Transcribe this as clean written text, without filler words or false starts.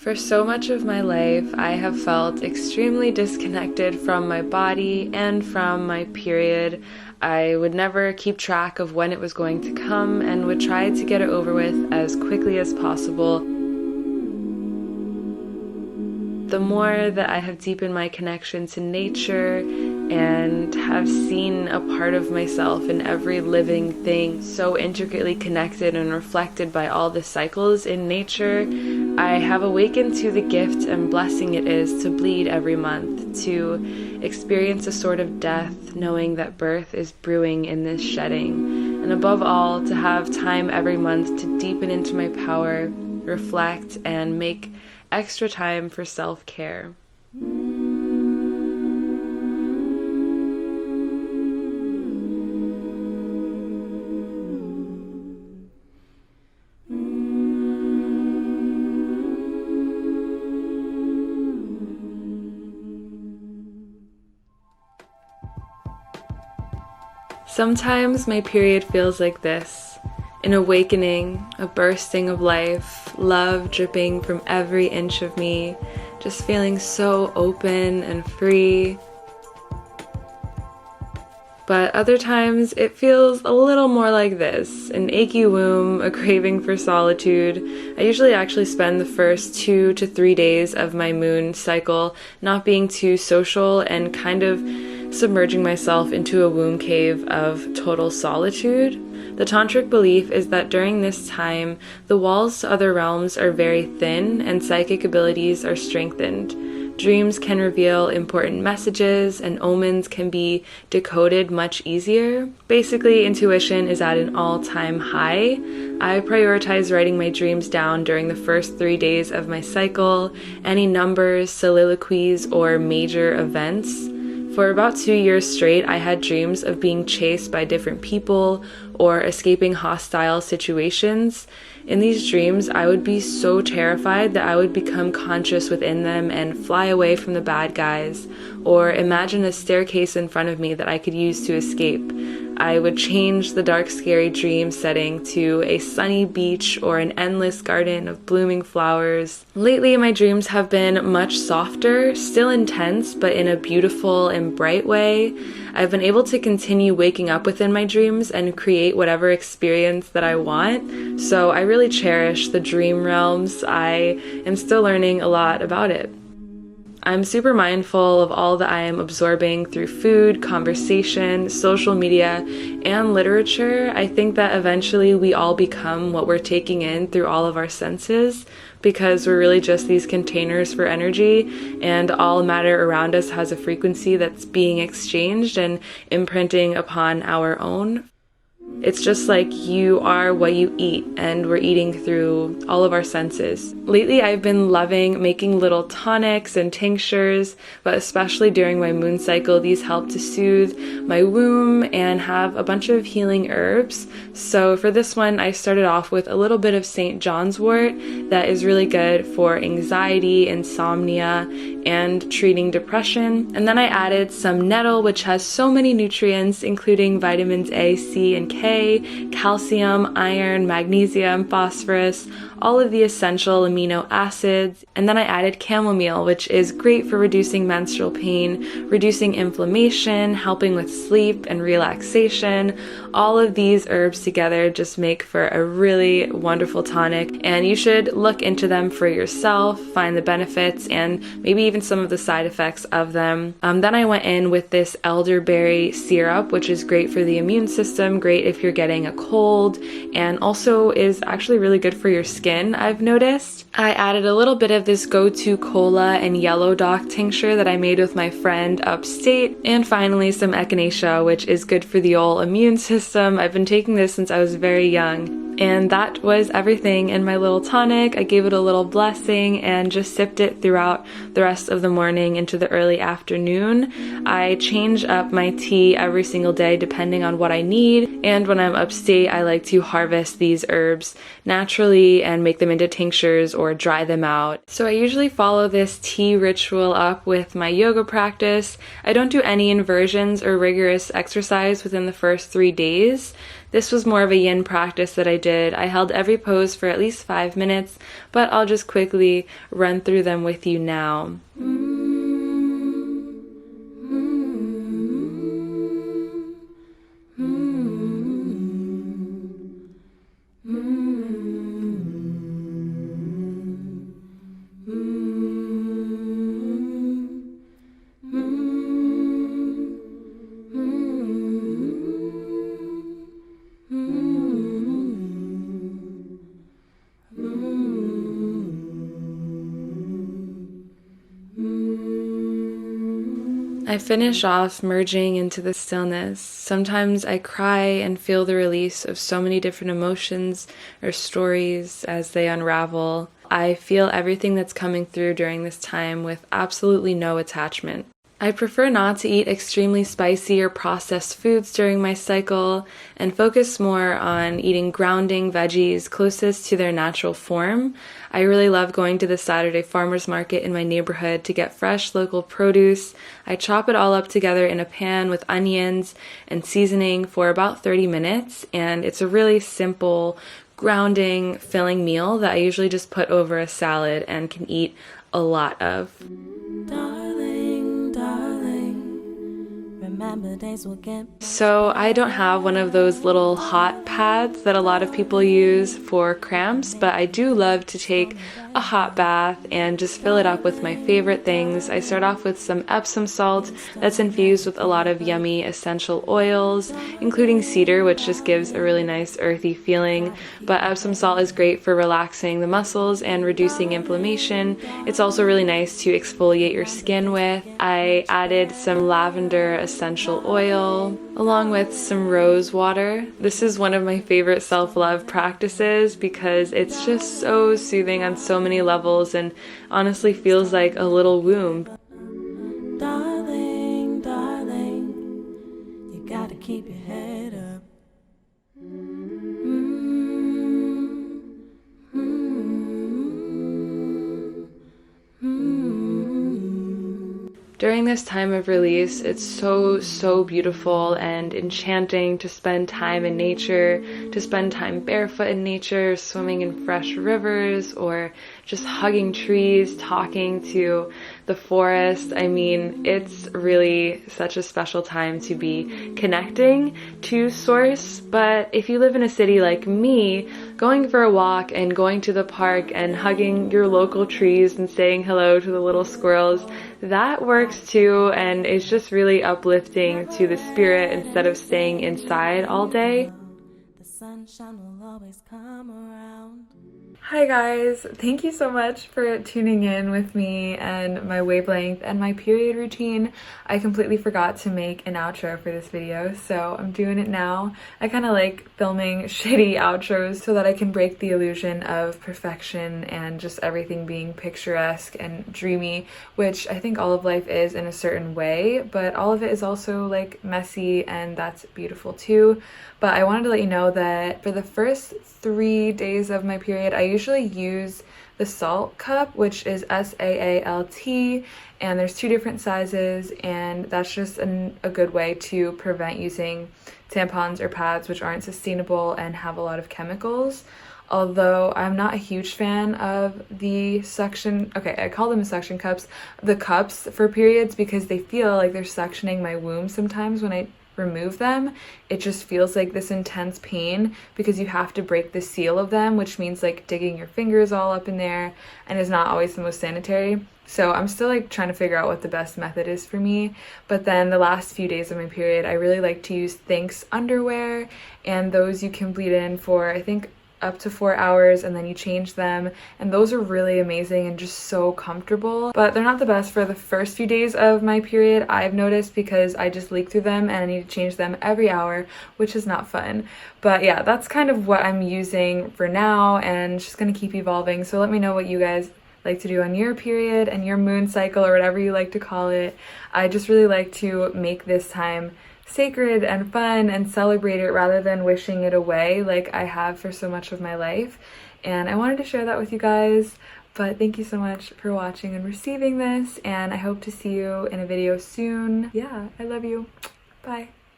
For so much of my life, I have felt extremely disconnected from my body and from my period. I would never keep track of when it was going to come and would try to get it over with as quickly as possible. The more that I have deepened my connection to nature and have seen a part of myself in every living thing so intricately connected and reflected by all the cycles in nature, I have awakened to the gift and blessing it is to bleed every month, to experience a sort of death, knowing that birth is brewing in this shedding, and above all, to have time every month to deepen into my power, reflect, and make extra time for self-care. Sometimes my period feels like this. An awakening, a bursting of life, love dripping from every inch of me, just feeling so open and free. But other times it feels a little more like this, an achy womb, a craving for solitude. I usually actually spend the first 2 to 3 days of my moon cycle not being too social and kind of submerging myself into a womb cave of total solitude. The tantric belief is that during this time, the walls to other realms are very thin and psychic abilities are strengthened. Dreams can reveal important messages and omens can be decoded much easier. Basically, intuition is at an all-time high. I prioritize writing my dreams down during the first 3 days of my cycle, any numbers, soliloquies, or major events. For about 2 years straight, I had dreams of being chased by different people or escaping hostile situations. In these dreams, I would be so terrified that I would become conscious within them and fly away from the bad guys, or imagine a staircase in front of me that I could use to escape. I would change the dark, scary dream setting to a sunny beach or an endless garden of blooming flowers. Lately, my dreams have been much softer, still intense, but in a beautiful and bright way. I've been able to continue waking up within my dreams and create whatever experience that I want, so I really cherish the dream realms. I am still learning a lot about it. I'm super mindful of all that I am absorbing through food, conversation, social media, and literature. I think that eventually we all become what we're taking in through all of our senses, because we're really just these containers for energy, and all matter around us has a frequency that's being exchanged and imprinting upon our own. It's just like you are what you eat, and we're eating through all of our senses. Lately, I've been loving making little tonics and tinctures, but especially during my moon cycle, these help to soothe my womb and have a bunch of healing herbs. So for this one, I started off with a little bit of St. John's wort that is really good for anxiety, insomnia, and treating depression. And then I added some nettle, which has so many nutrients, including vitamins A, C, and K, calcium, iron, magnesium, phosphorus, all of the essential amino acids. And then I added chamomile, which is great for reducing menstrual pain, reducing inflammation, helping with sleep and relaxation. All of these herbs together just make for a really wonderful tonic, and you should look into them for yourself, find the benefits and maybe even some of the side effects of them. Then I went in with this elderberry syrup, which is great for the immune system, great if you're getting a cold, and also is actually really good for your skin, I've noticed. I added a little bit of this go-to cola and yellow dock tincture that I made with my friend upstate, and finally some echinacea, which is good for the old immune system. I've been taking this since I was very young. And that was everything in my little tonic. I gave it a little blessing and just sipped it throughout the rest of the morning into the early afternoon. I change up my tea every single day depending on what I need, and when I'm upstate, I like to harvest these herbs naturally and make them into tinctures or dry them out. So I usually follow this tea ritual up with my yoga practice. I don't do any inversions or rigorous exercise within the first 3 days. This was more of a yin practice that I did. I held every pose for at least 5 minutes, but I'll just quickly run through them with you now. I finish off merging into the stillness. Sometimes I cry and feel the release of so many different emotions or stories as they unravel. I feel everything that's coming through during this time with absolutely no attachment. I prefer not to eat extremely spicy or processed foods during my cycle and focus more on eating grounding veggies closest to their natural form. I really love going to the Saturday farmers market in my neighborhood to get fresh local produce. I chop it all up together in a pan with onions and seasoning for about 30 minutes, and it's a really simple, grounding, filling meal that I usually just put over a salad and can eat a lot of. So I don't have one of those little hot pads that a lot of people use for cramps, but I do love to take a hot bath and just fill it up with my favorite things. I start off with some Epsom salt that's infused with a lot of yummy essential oils, including cedar, which just gives a really nice earthy feeling. But Epsom salt is great for relaxing the muscles and reducing inflammation. It's also really nice to exfoliate your skin with. I added some lavender essential oil along with some rose water. This is one of my favorite self-love practices because it's just so soothing on so many levels and honestly feels like a little womb. Darling, darling, you gotta keep your head up. During this time of release, it's so beautiful and enchanting to spend time in nature, to spend time barefoot in nature, swimming in fresh rivers, or just hugging trees, talking to the forest. I mean, it's really such a special time to be connecting to Source. But if you live in a city like me, going for a walk and going to the park and hugging your local trees and saying hello to the little squirrels, that works too, and it's just really uplifting to the spirit instead of staying inside all day. The sunshine will always come around. Hi guys, thank you so much for tuning in with me and my wavelength and my period routine. I completely forgot to make an outro for this video, so I'm doing it now. I kind of like filming shitty outros so that I can break the illusion of perfection and just everything being picturesque and dreamy, which I think all of life is in a certain way, but all of it is also like messy, and that's beautiful too. But I wanted to let you know that for the first 3 days of my period, I usually use the salt cup, which is SAALT, and there's 2 different sizes, and that's just a good way to prevent using tampons or pads which aren't sustainable and have a lot of chemicals. Although I'm not a huge fan of the suction, okay, I call them suction cups, the cups for periods, because they feel like they're suctioning my womb sometimes when I remove them. It just feels like this intense pain because you have to break the seal of them, which means like digging your fingers all up in there, and is not always the most sanitary. So I'm still like trying to figure out what the best method is for me. But then the last few days of my period, I really like to use THINGS underwear, and those you can bleed in for I think up to 4 hours, and then you change them, and those are really amazing and just so comfortable. But they're not the best for the first few days of my period, I've noticed, because I just leak through them and I need to change them every hour, which is not fun. But yeah, that's kind of what I'm using for now, and it's just gonna keep evolving. So let me know what you guys like to do on your period and your moon cycle, or whatever you like to call it. I just really like to make this time sacred and fun and celebrate it rather than wishing it away like I have for so much of my life. And I wanted to share that with you guys. But thank you so much for watching and receiving this, and I hope to see you in a video soon. Yeah, I love you. Bye.